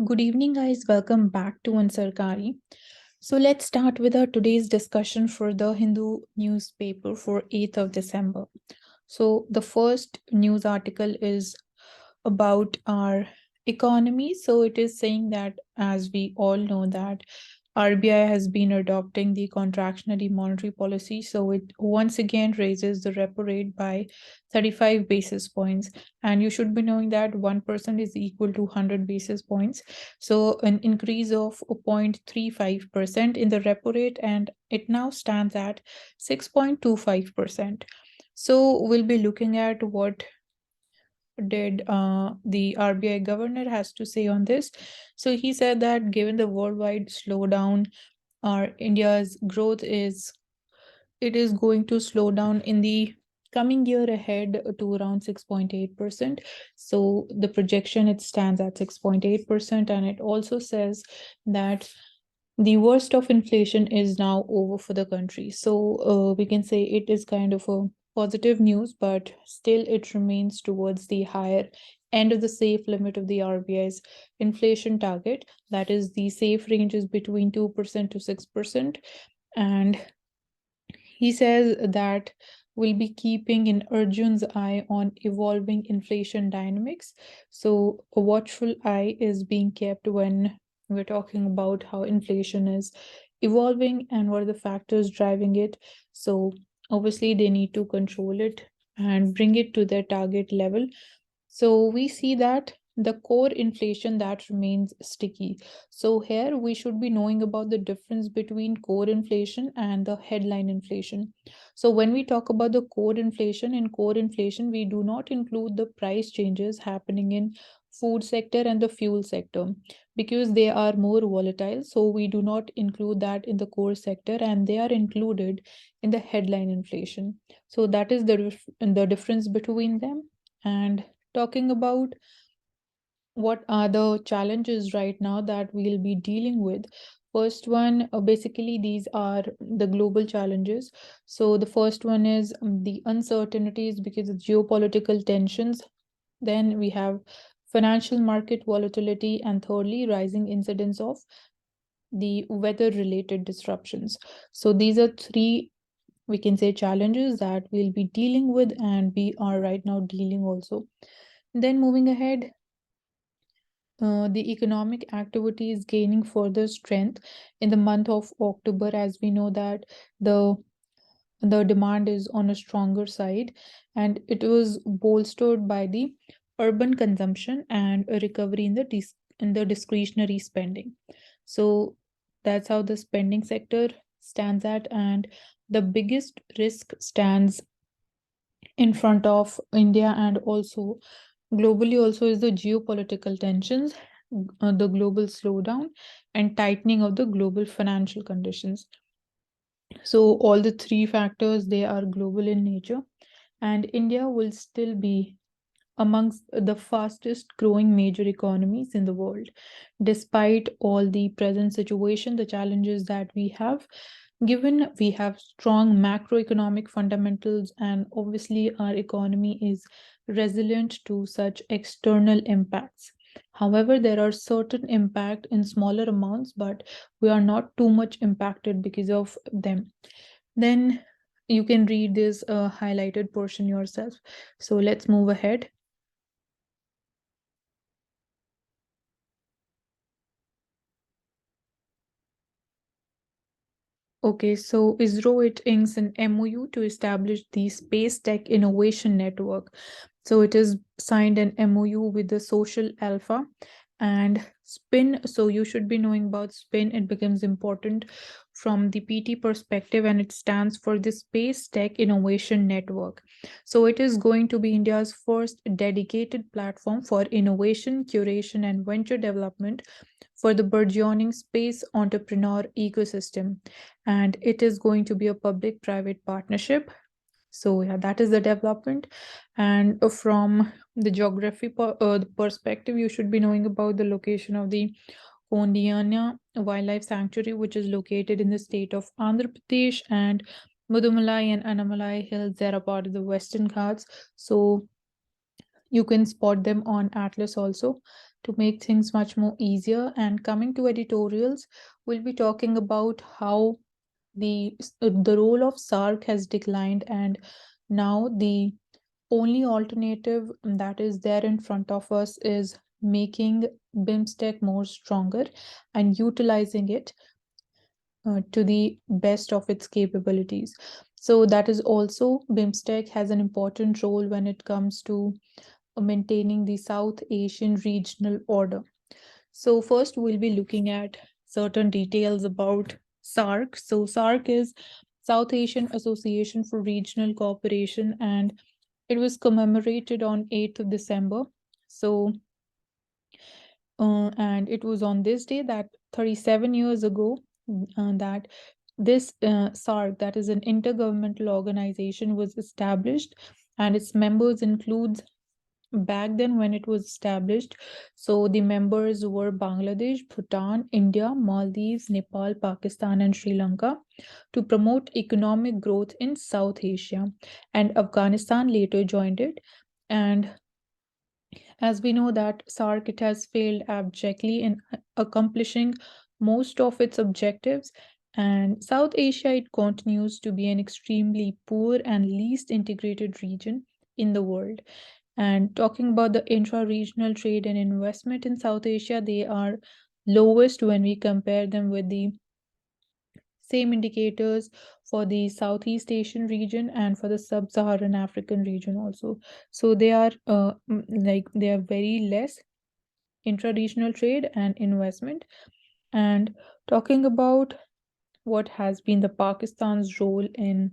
Good evening, guys. Welcome back to Ansarkari. So let's start with our today's discussion for the Hindu newspaper for 8th of December. So the first news article is about our economy. So it is saying that, as we all know, that RBI has been adopting the contractionary monetary policy. So it once again raises the repo rate by 35 basis points. And you should be knowing that 1% is equal to 100 basis points. So an increase of 0.35% in the repo rate, and it now stands at 6.25%. So we'll be looking at what did the RBI governor has to say on this. So he said that given the worldwide slowdown, our India's growth is going to slow down in the coming year ahead to around 6.8%. So the projection, it stands at 6.8%, and it also says that the worst of inflation is now over for the country. So we can say it is kind of a positive news, but still it remains towards the higher end of the safe limit of the RBI's inflation target. That is, the safe range is between 2% to 6%. And he says that we'll be keeping an Arjun's eye on evolving inflation dynamics. So a watchful eye is being kept when we're talking about how inflation is evolving and what are the factors driving it. So obviously they need to control it and bring it to their target level. So we see that the core inflation that remains sticky. So here we should be knowing about the difference between core inflation and the headline inflation. So when we talk about the core inflation, in core inflation, we do not include the price changes happening in food sector and the fuel sector because they are more volatile. So we do not include that in the core sector, and they are included in the headline inflation. So that is the difference between them. And talking about what are the challenges right now that we'll be dealing with. First one, basically, these are the global challenges. So the first one is the uncertainties because of geopolitical tensions. Then we have financial market volatility, and thirdly, rising incidence of the weather related disruptions. So these are three, we can say, challenges that we'll be dealing with, and we are right now dealing also. Then moving ahead, the economic activity is gaining further strength in the month of October, as we know that the the demand is on a stronger side, and it was bolstered by the urban consumption and a recovery in the discretionary spending. So that's how the spending sector stands at, and the biggest risk stands in front of India and also globally also is the geopolitical tensions, the global slowdown, and tightening of the global financial conditions. So all the three factors, they are global in nature, and India will still be amongst the fastest growing major economies in the world. Despite all the present situation, the challenges that we have, given we have strong macroeconomic fundamentals, and obviously our economy is resilient to such external impacts. However, there are certain impact in smaller amounts, but we are not too much impacted because of them. Then you can read this highlighted portion yourself. So let's move ahead. Okay, so ISRO, it inks an MOU to establish the Space Tech Innovation Network. So it is signed an MOU with the Social Alpha and SPIN. So you should be knowing about SPIN. It becomes important from the PT perspective, and it stands for the Space Tech Innovation Network. So it is going to be India's first dedicated platform for innovation, curation, and venture development for the burgeoning space entrepreneur ecosystem. And it is going to be a public private partnership. So yeah, that is the development. And from the geography perspective, you should be knowing about the location of the Kondiana Wildlife Sanctuary, which is located in the state of Andhra Pradesh, and Mudumalai and Anamalai Hills, they are a part of the Western Ghats. So You can spot them on Atlas also to make things much more easier. And coming to editorials, we'll be talking about how the role of SARC has declined, and now the only alternative that is there in front of us is making BIMSTEC more stronger and utilizing it to the best of its capabilities. So that is also BIMSTEC has an important role when it comes to maintaining the South Asian regional order. So first we'll be looking at certain details about SARC. So SARC is South Asian Association for Regional Cooperation, and it was commemorated on 8th of December. So and it was on this day that 37 years ago that this SARC, that is an intergovernmental organization, was established, and its members includes back then when it was established. So the members were Bangladesh, Bhutan, India, Maldives, Nepal, Pakistan, and Sri Lanka to promote economic growth in South Asia. And Afghanistan later joined it. And as we know that SARC, it has failed abjectly in accomplishing most of its objectives. And South Asia, it continues to be an extremely poor and least integrated region in the world. And talking about the intra-regional trade and investment in South Asia, they are lowest when we compare them with the same indicators for the Southeast Asian region and for the Sub-Saharan African region also. So they are they are very less intra-regional trade and investment. And talking about what has been the Pakistan's role in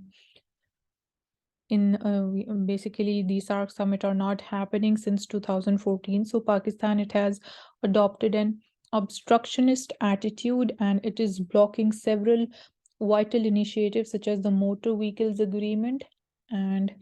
basically the SARC summit are not happening since 2014. So Pakistan, it has adopted an obstructionist attitude, and it is blocking several vital initiatives such as the motor vehicles agreement. And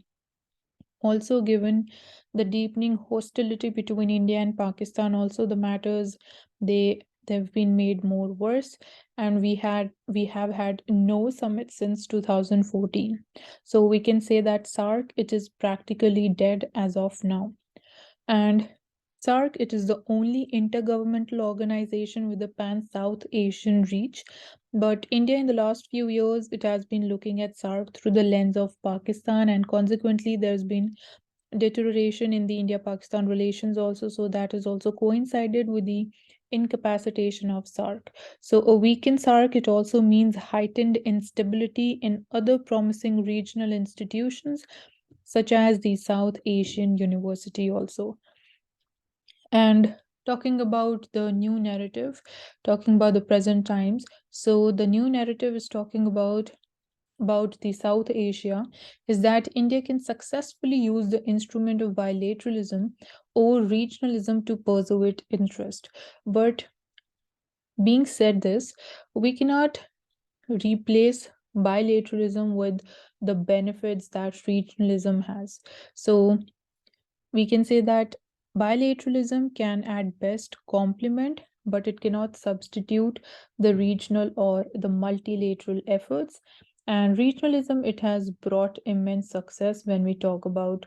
also, given the deepening hostility between India and Pakistan, also the matters they've been made more worse, and we have had no summit since 2014. So we can say that SARC, it is practically dead as of now. And SARC, it is the only intergovernmental organization with a pan-South Asian reach. But India in the last few years, it has been looking at SARC through the lens of Pakistan, and consequently there's been deterioration in the India-Pakistan relations also. So that has also coincided with the incapacitation of SARC. So a weakened SARC, it also means heightened instability in other promising regional institutions, such as the South Asian University also. And talking about the new narrative, talking about the present times. So the new narrative is talking about the South Asia is that India can successfully use the instrument of bilateralism or regionalism to pursue its interest. But being said this, we cannot replace bilateralism with the benefits that regionalism has. So we can say that bilateralism can at best complement, but it cannot substitute the regional or the multilateral efforts. And regionalism, it has brought immense success when we talk about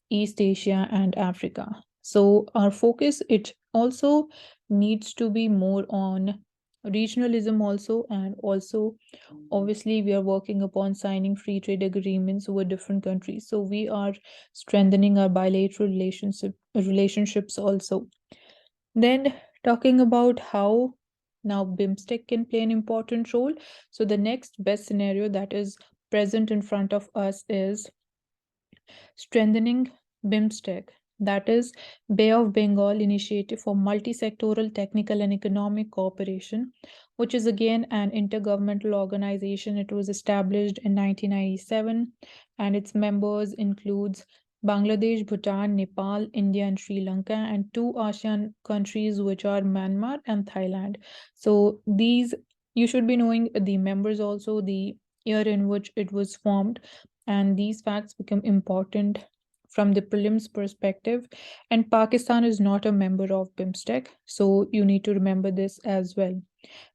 East Asia and Africa. So our focus, it also needs to be more on regionalism also, and also obviously we are working upon signing free trade agreements with different countries, so we are strengthening our bilateral relationships also. Then talking about how now BIMSTEC can play an important role. So the next best scenario that is present in front of us is strengthening BIMSTEC, that is Bay of Bengal Initiative for Multi-Sectoral Technical and Economic Cooperation, which is again an intergovernmental organization. It was established in 1997, and its members includes Bangladesh, Bhutan, Nepal, India, and Sri Lanka, and two ASEAN countries, which are Myanmar and Thailand. So these, you should be knowing the members also, the year in which it was formed, and these facts become important from the prelims perspective. And Pakistan is not a member of BIMSTEC, so you need to remember this as well.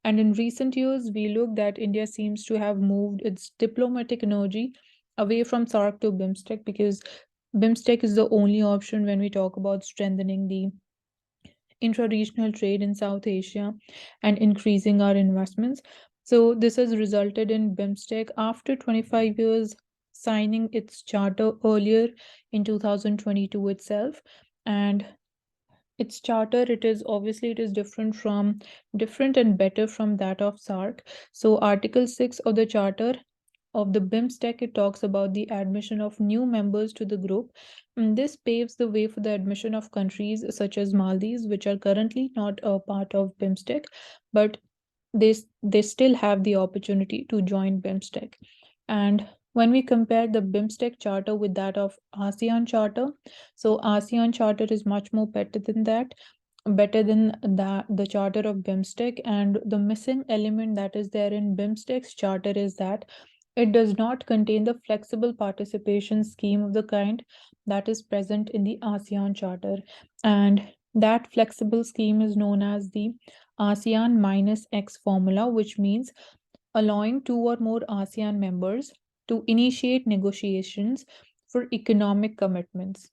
And in recent years, we look that India seems to have moved its diplomatic energy away from SARC to BIMSTEC, because BIMSTEC is the only option when we talk about strengthening the intra-regional trade in South Asia and increasing our investments. So this has resulted in BIMSTEC after 25 years signing its charter earlier in 2022 itself. And its charter, it is different and better from that of SARC. So Article 6 of the charter of the BIMSTEC, it talks about the admission of new members to the group. This paves the way for the admission of countries such as Maldives, which are currently not a part of BIMSTEC, but they still have the opportunity to join BIMSTEC. And when we compare the BIMSTEC charter with that of ASEAN charter, so ASEAN charter is much more better than the charter of BIMSTEC. And the missing element that is there in BIMSTEC's charter is that it does not contain the flexible participation scheme of the kind that is present in the ASEAN Charter. And that flexible scheme is known as the ASEAN minus X formula, which means allowing two or more ASEAN members to initiate negotiations for economic commitments.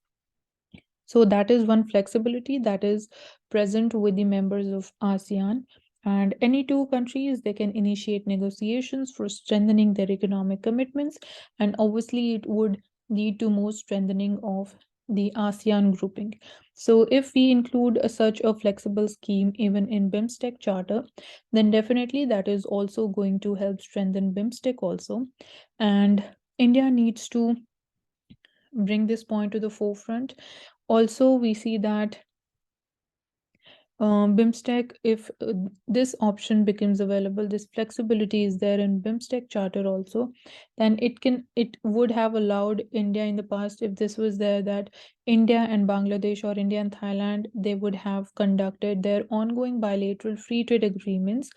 So that is one flexibility that is present with the members of ASEAN. And any two countries, they can initiate negotiations for strengthening their economic commitments. And obviously, it would lead to more strengthening of the ASEAN grouping. So if we include such a flexible scheme even in BIMSTEC charter, then definitely that is also going to help strengthen BIMSTEC also. And India needs to bring this point to the forefront. Also, we see that BIMSTEC, if this option becomes available, this flexibility is there in BIMSTEC charter also, then it would have allowed India in the past, if this was there, that India and Bangladesh or India and Thailand, they would have conducted their ongoing bilateral free trade agreements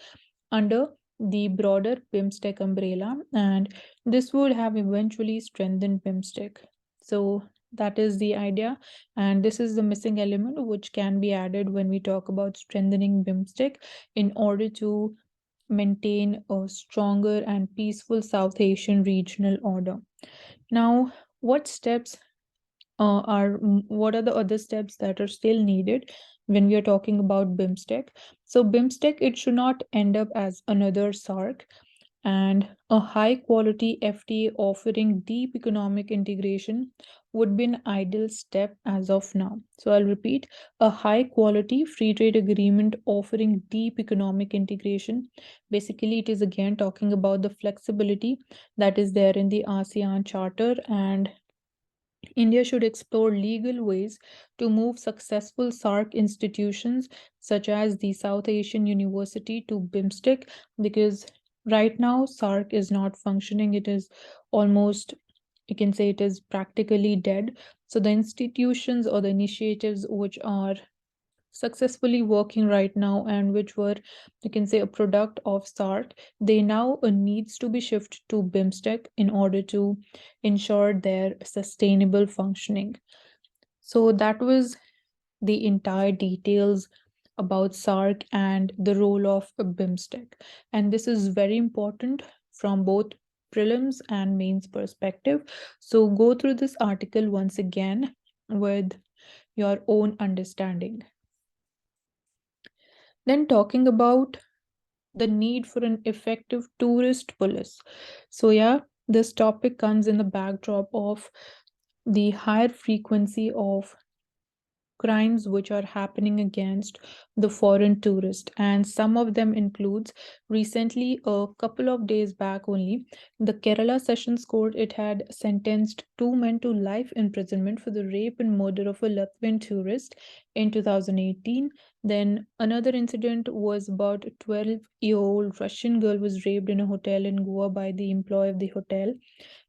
under the broader BIMSTEC umbrella, and this would have eventually strengthened BIMSTEC. So that is the idea, and this is the missing element which can be added when we talk about strengthening BIMSTEC in order to maintain a stronger and peaceful South Asian regional order. Now, what steps what are the other steps that are still needed when we are talking about BIMSTEC? So BIMSTEC, it should not end up as another SARC, and a high quality FTA offering deep economic integration would be an ideal step as of now. So I'll repeat, a high quality free trade agreement offering deep economic integration. Basically, it is again talking about the flexibility that is there in the ASEAN Charter, and India should explore legal ways to move successful SARC institutions such as the South Asian University to BIMSTEC, because right now SARC is not functioning. It is almost, you can say, it is practically dead. So the institutions or the initiatives which are successfully working right now and which were, you can say, a product of SARC, they now needs to be shifted to BIMSTEC in order to ensure their sustainable functioning. So that was the entire details about SARC and the role of BIMSTEC. And this is very important from both prelims and mains perspective. So go through this article once again with your own understanding. Then talking about the need for an effective tourist police. So yeah, this topic comes in the backdrop of the higher frequency of crimes which are happening against the foreign tourist, and some of them includes, recently, a couple of days back only, the Kerala Sessions Court, it had sentenced two men to life imprisonment for the rape and murder of a Latvian tourist in 2018. Then another incident was about a 12-year-old Russian girl was raped in a hotel in Goa by the employee of the hotel.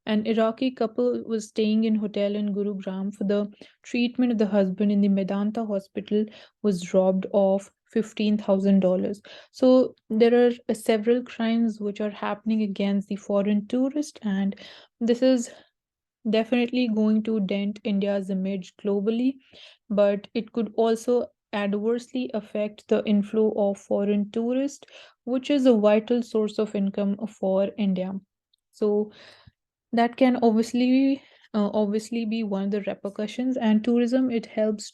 An Iraqi couple was staying in hotel in Gurugram for the treatment of the husband in the Medanta hospital was robbed of $15,000. So there are several crimes which are happening against the foreign tourist, and this is definitely going to dent India's image globally, but it could also adversely affect the inflow of foreign tourists, which is a vital source of income for India. So that can obviously obviously be one of the repercussions. And tourism, it happens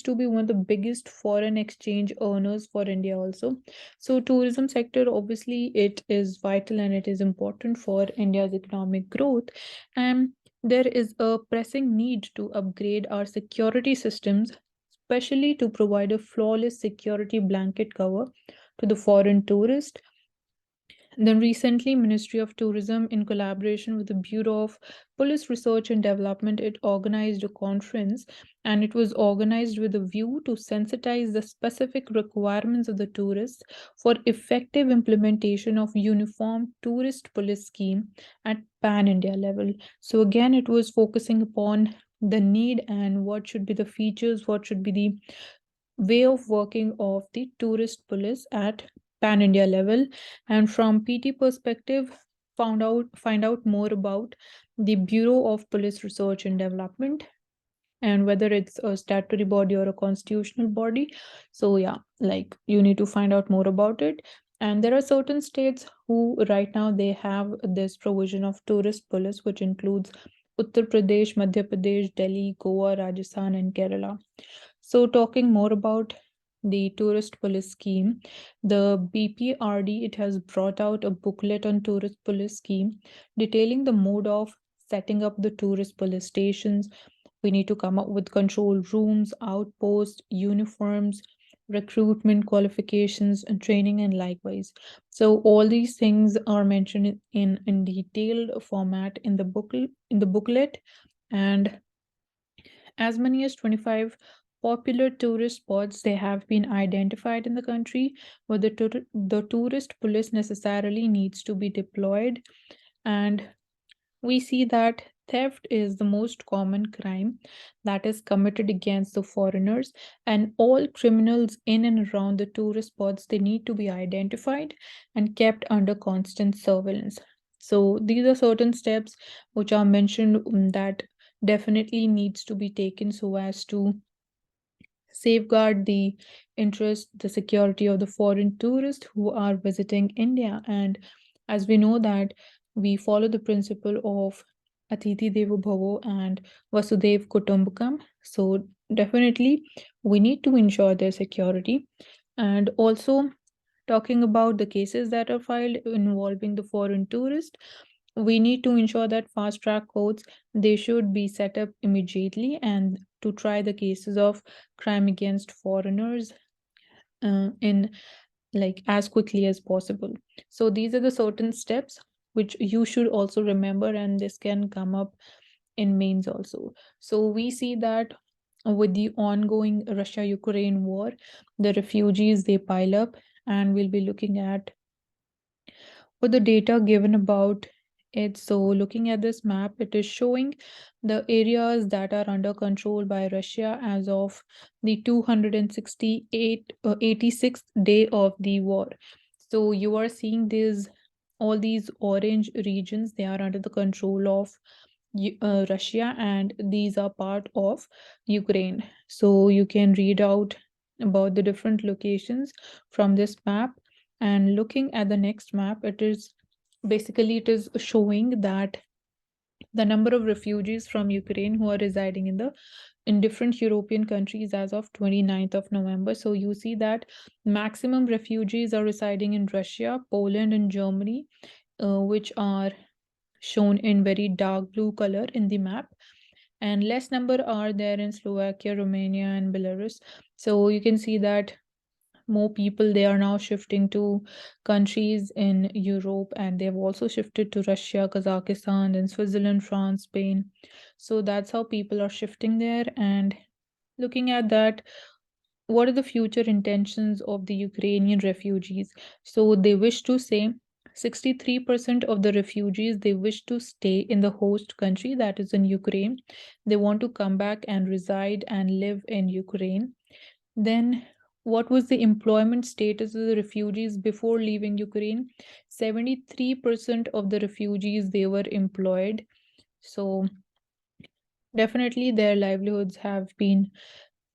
to be one of the biggest foreign exchange earners for India also. So tourism sector, obviously it is vital and it is important for India's economic growth. And there is a pressing need to upgrade our security systems, especially to provide a flawless security blanket cover to the foreign tourist. Then recently, Ministry of Tourism, in collaboration with the Bureau of Police Research and Development, it organized a conference, and it was organized with a view to sensitize the specific requirements of the tourists for effective implementation of uniform tourist police scheme at pan-India level. So again, it was focusing upon the need and what should be the features, what should be the way of working of the tourist police at pan India level. And from PT perspective, find out more about the Bureau of Police Research and Development, and whether it's a statutory body or a constitutional body. So yeah, like you need to find out more about it. And there are certain states who right now they have this provision of tourist police, which includes Uttar Pradesh, Madhya Pradesh, Delhi, Goa, Rajasthan, and Kerala. So, talking more about the tourist police scheme, the BPRD, it has brought out a booklet on tourist police scheme detailing the mode of setting up the tourist police stations. We need to come up with control rooms, outposts, uniforms, recruitment qualifications, and training, and likewise. So all these things are mentioned in detailed format in the booklet. And as many as 25 popular tourist spots they have been identified in the country where the tourist police necessarily needs to be deployed. And we see that theft is the most common crime that is committed against the foreigners, and all criminals in and around the tourist spots they need to be identified and kept under constant surveillance. So these are certain steps which are mentioned, that definitely needs to be taken so as to safeguard the interest, the security of the foreign tourists who are visiting India. And as we know that we follow the principle of Atithi Devo Bhavo and Vasudev Kutumbakam. So definitely we need to ensure their security. And also talking about the cases that are filed involving the foreign tourist, we need to ensure that fast track courts they should be set up immediately and to try the cases of crime against foreigners in like as quickly as possible. So these are the certain steps which you should also remember, and this can come up in mains also. So we see that with the ongoing Russia Ukraine war, the refugees they pile up, and we'll be looking at for the data given about it. So looking at this map, it is showing the areas that are under control by Russia as of the 86th day of the war. So you are seeing these all these orange regions, they are under the control of Russia, and these are part of Ukraine. So you can read out about the different locations from this map. And looking at the next map, it is showing that the number of refugees from Ukraine who are residing in different European countries as of 29th of November. So you see that maximum refugees are residing in Russia, Poland, and Germany, which are shown in very dark blue color in the map, and less number are there in Slovakia, Romania, and Belarus. So you can see that more people they are now shifting to countries in Europe, and they've also shifted to Russia, Kazakhstan, and Switzerland, France, Spain. So that's how people are shifting there. And looking at that, what are the future intentions of the Ukrainian refugees? So they wish to say 63% of the refugees they wish to stay in the host country, that is in Ukraine. They want to come back and reside and live in Ukraine. Then what was the employment status of the refugees before leaving Ukraine? 73% of the refugees they were employed. So definitely their livelihoods have been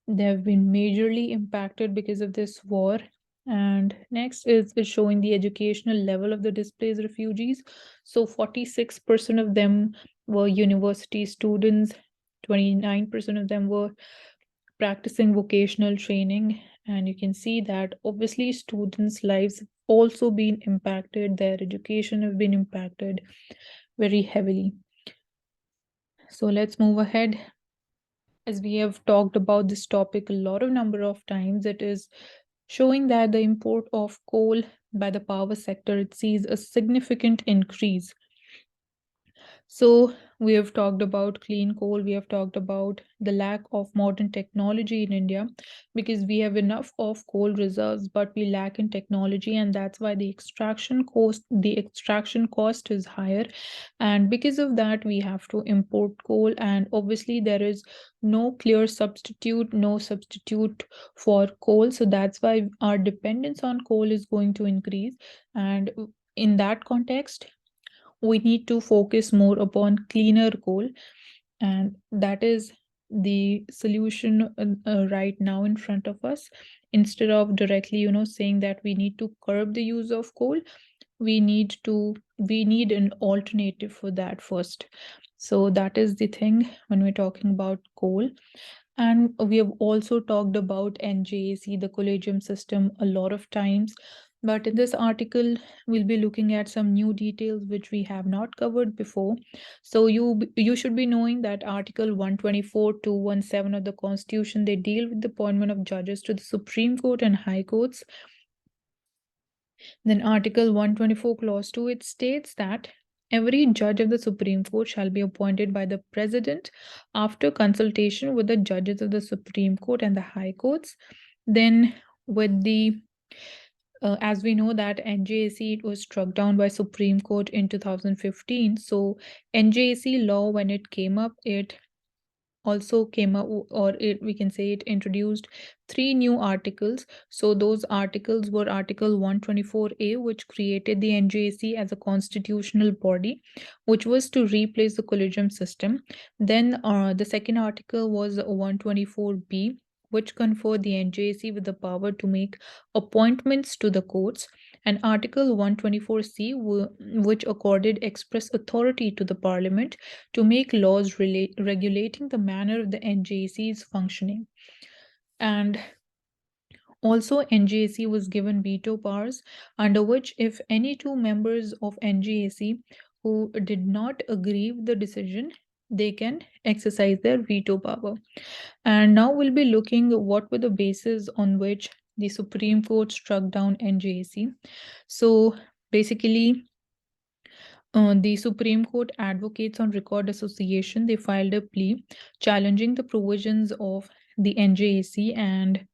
they have been majorly impacted because of this war. And next is showing the educational level of the displaced refugees. So 46% of them were university students, 29% of them were practicing vocational training. And you can see that obviously students' lives have also been impacted, their education have been impacted very heavily. So let's move ahead. As we have talked about this topic a lot of number of times, it is showing that the import of coal by the power sector, it sees a significant increase. So we have talked about clean coal, we have talked about the lack of modern technology in India, because we have enough of coal reserves, but we lack in technology, and that's why the extraction cost is higher. And because of that, we have to import coal, and obviously there is no clear substitute, no substitute for coal. So that's why our dependence on coal is going to increase. And in that context, we need to focus more upon cleaner coal, and that is the solution right now in front of us. Instead of directly saying that we need to curb the use of coal, we need an alternative for that first. So that is the thing when we're talking about coal. And we have also talked about NJAC, the collegium system, a lot of times. But in this article, we'll be looking at some new details which we have not covered before. So you should be knowing that Article 124 to 17 of the Constitution, they deal with the appointment of judges to the Supreme Court and High Courts. Then Article 124 Clause 2, it states that every judge of the Supreme Court shall be appointed by the President after consultation with the judges of the Supreme Court and the High Courts. Then with the as we know that NJAC, it was struck down by Supreme Court in 2015. So NJAC law, when it came up, it also came up, or we can say it introduced 3 new articles. So those articles were Article 124A, which created the NJC as a constitutional body, which was to replace the collegium system. Then the second article was 124B, which conferred the NJC with the power to make appointments to the courts, and Article 124C, which accorded express authority to the Parliament to make laws regulating the manner of the NJC's functioning. And also, NJC was given veto powers, under which, if any 2 members of NJC who did not agree with the decision, they can exercise their veto power. And now we'll be looking at what were the bases on which the Supreme Court struck down NJC. So basically, the Supreme Court Advocates on Record Association, they filed a plea challenging the provisions of the NJAC, and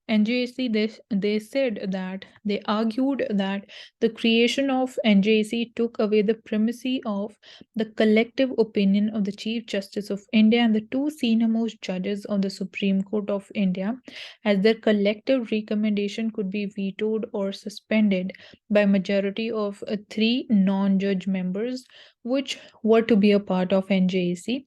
NJAC, they said that they argued that the creation of NJAC took away the primacy of the collective opinion of the Chief Justice of India and the 2 senior-most judges of the Supreme Court of India, as their collective recommendation could be vetoed or suspended by majority of 3 non-judge members, which were to be a part of NJAC.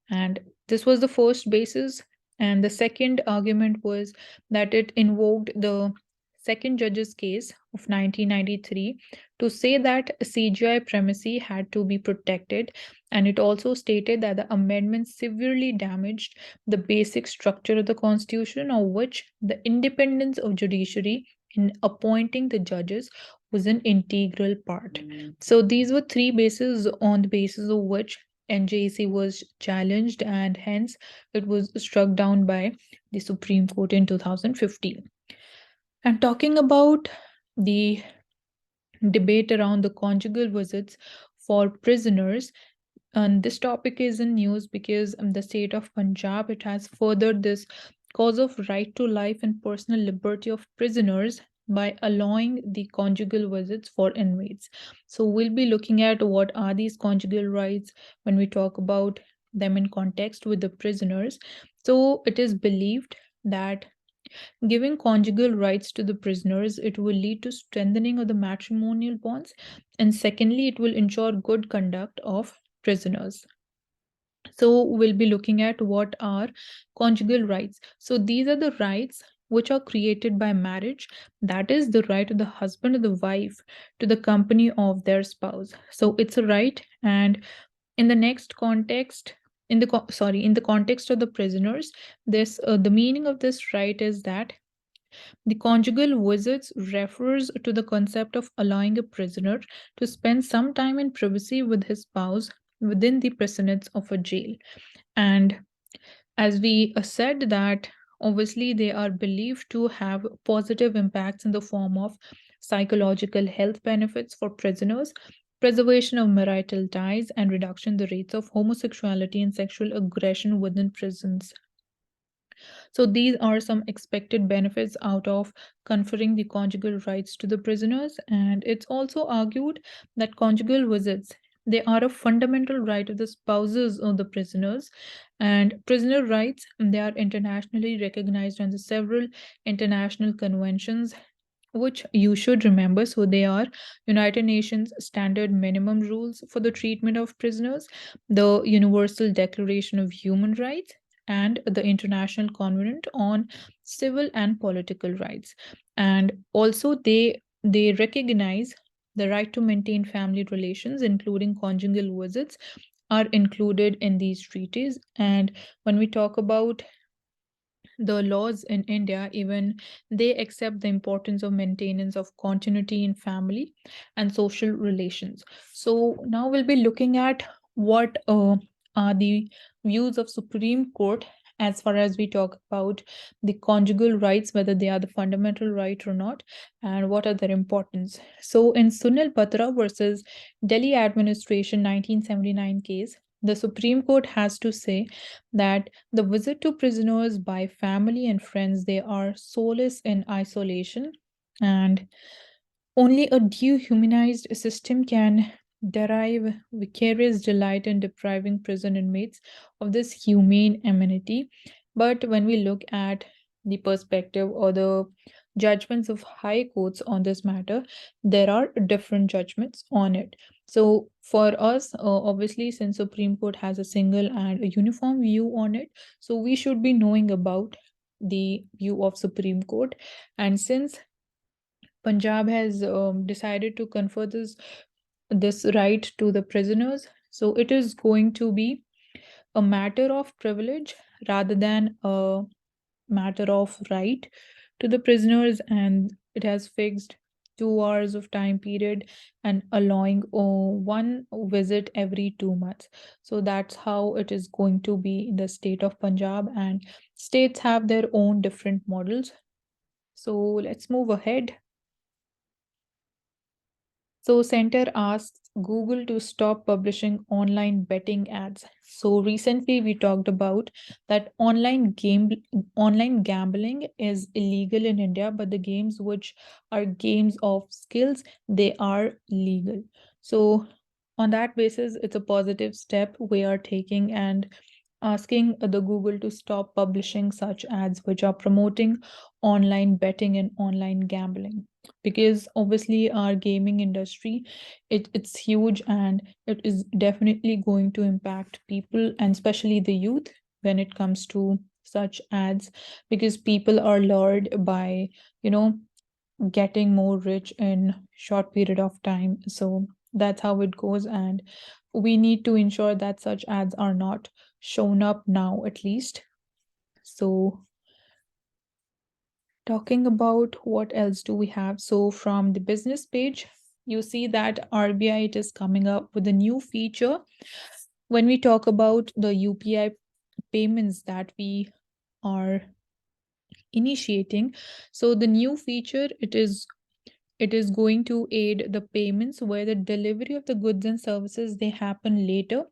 And this was the first basis. And the second argument was that it invoked the second judge's case of 1993 to say that CGI primacy had to be protected. And it also stated that the amendment severely damaged the basic structure of the Constitution, of which the independence of judiciary in appointing the judges was an integral part. So these were 3 bases on the basis of which NJC was challenged, and hence it was struck down by the Supreme Court in 2015. And talking about the debate around the conjugal visits for prisoners, and this topic is in news because the state of Punjab, it has furthered this cause of right to life and personal liberty of prisoners by allowing the conjugal visits for inmates. So we'll be looking at what are these conjugal rights when we talk about them in context with the prisoners. So it is believed that giving conjugal rights to the prisoners, it will lead to strengthening of the matrimonial bonds, and secondly, it will ensure good conduct of prisoners. So we'll be looking at what are conjugal rights. So these are the rights which are created by marriage. That is the right of the husband or the wife to the company of their spouse. So it's a right, and in the next context, in the context of the prisoners, this the meaning of this right is that the conjugal visits refers to the concept of allowing a prisoner to spend some time in privacy with his spouse within the precincts of a jail. And as we said that obviously they are believed to have positive impacts in the form of psychological health benefits for prisoners, preservation of marital ties, and reduction in the rates of homosexuality and sexual aggression within prisons. So these are some expected benefits out of conferring the conjugal rights to the prisoners. And it's also argued that conjugal visits, they are a fundamental right of the spouses of the prisoners, and prisoner rights, they are internationally recognized under several international conventions, which you should remember. So they are United Nations Standard Minimum Rules for the Treatment of Prisoners, the Universal Declaration of Human Rights, and the International Covenant on Civil and Political Rights. And also they recognize the right to maintain family relations, including conjugal visits, are included in these treaties. And when we talk about the laws in India, even they accept the importance of maintenance of continuity in family and social relations. So now we'll be looking at what are the views of Supreme Court as far as we talk about the conjugal rights, whether they are the fundamental right or not, and what are their importance. So in Sunil Batra versus Delhi Administration 1979 case, the Supreme Court has to say that the visit to prisoners by family and friends, they are solace in isolation, and only a dehumanized system can derive vicarious delight in depriving prison inmates of this humane amenity. But when we look at the perspective or the judgments of high courts on this matter, there are different judgments on it. So for us, obviously, since Supreme Court has a single and a uniform view on it, so we should be knowing about the view of Supreme Court. And since Punjab has decided to confer this right to the prisoners, so it is going to be a matter of privilege rather than a matter of right to the prisoners, and it has fixed 2 hours of time period and allowing one visit every 2 months. So that's how it is going to be in the state of Punjab, and states have their own different models. So let's move ahead. So Center asks Google to stop publishing online betting ads. So recently we talked about that online gambling is illegal in India, but the games which are games of skills, they are legal. So on that basis, it's a positive step we are taking, and asking the Google to stop publishing such ads which are promoting online betting and online gambling, because obviously our gaming industry, it's huge, and it is definitely going to impact people and especially the youth when it comes to such ads, because people are lured by you know getting more rich in short period of time. So that's how it goes, and we need to ensure that such ads are not shown up now at least. So talking about what else do we have, so from the business page you see that RBI, it is coming up with a new feature when we talk about the UPI payments that we are initiating. So the new feature, it is going to aid the payments where the delivery of the goods and services, they happen later,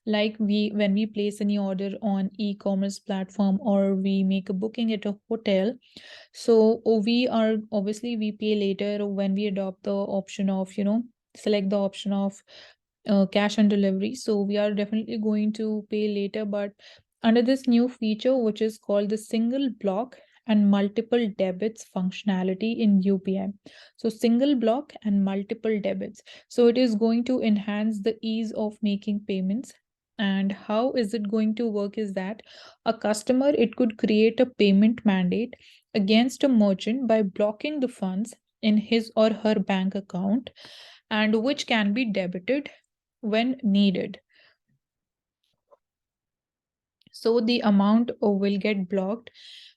like we when we place any order on e-commerce platform or we make a booking at a hotel. So we are obviously we pay later when we adopt the option of select the option of cash on delivery. So we are definitely going to pay later, but under this new feature, which is called the single block and multiple debits functionality in UPI. So single block and multiple debits. So it is going to enhance the ease of making payments. And how is it going to work is that a customer, it could create a payment mandate against a merchant by blocking the funds in his or her bank account, and which can be debited when needed. So the amount will get blocked,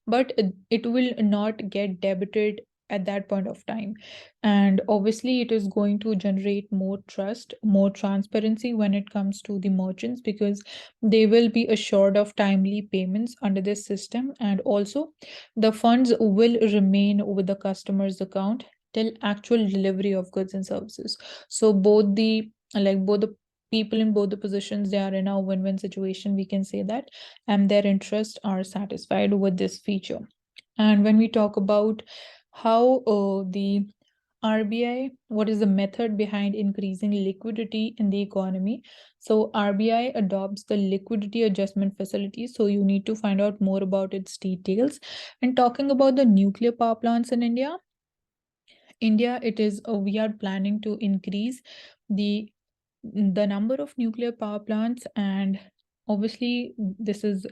but it will not get debited at that point of time. And obviously it is going to generate more trust, more transparency when it comes to the merchants, because they will be assured of timely payments under this system, and also the funds will remain with the customer's account till actual delivery of goods and services. So both the people in both the positions, they are in a win-win situation, we can say that, and their interests are satisfied with this feature. And when we talk about how the RBI, what is the method behind increasing liquidity in the economy? So RBI adopts the liquidity adjustment facility. So you need to find out more about its details. And talking about the nuclear power plants in India, it is we are planning to increase the number of nuclear power plants, and obviously this is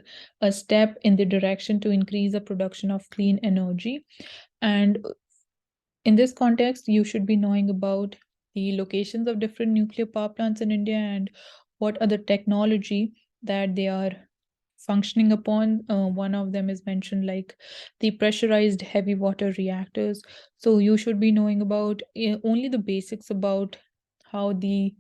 a step in the direction to increase the production of clean energy. And in this context, you should be knowing about the locations of different nuclear power plants in India and what are the technology that they are functioning upon. One of them is mentioned like the pressurized heavy water reactors. So you should be knowing about only the basics about how the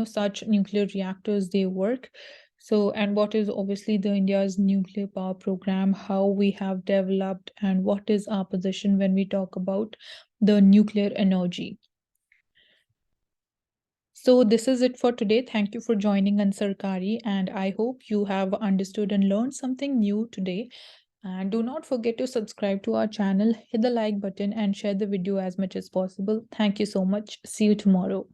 such nuclear reactors they work. So, and what is obviously the India's nuclear power program, how we have developed, and what is our position when we talk about the nuclear energy. So this is it for today. Thank you for joining Ansarkari, and I hope you have understood and learned something new today. And do not forget to subscribe to our channel, hit the like button, and share the video as much as possible. Thank you so much. See you tomorrow.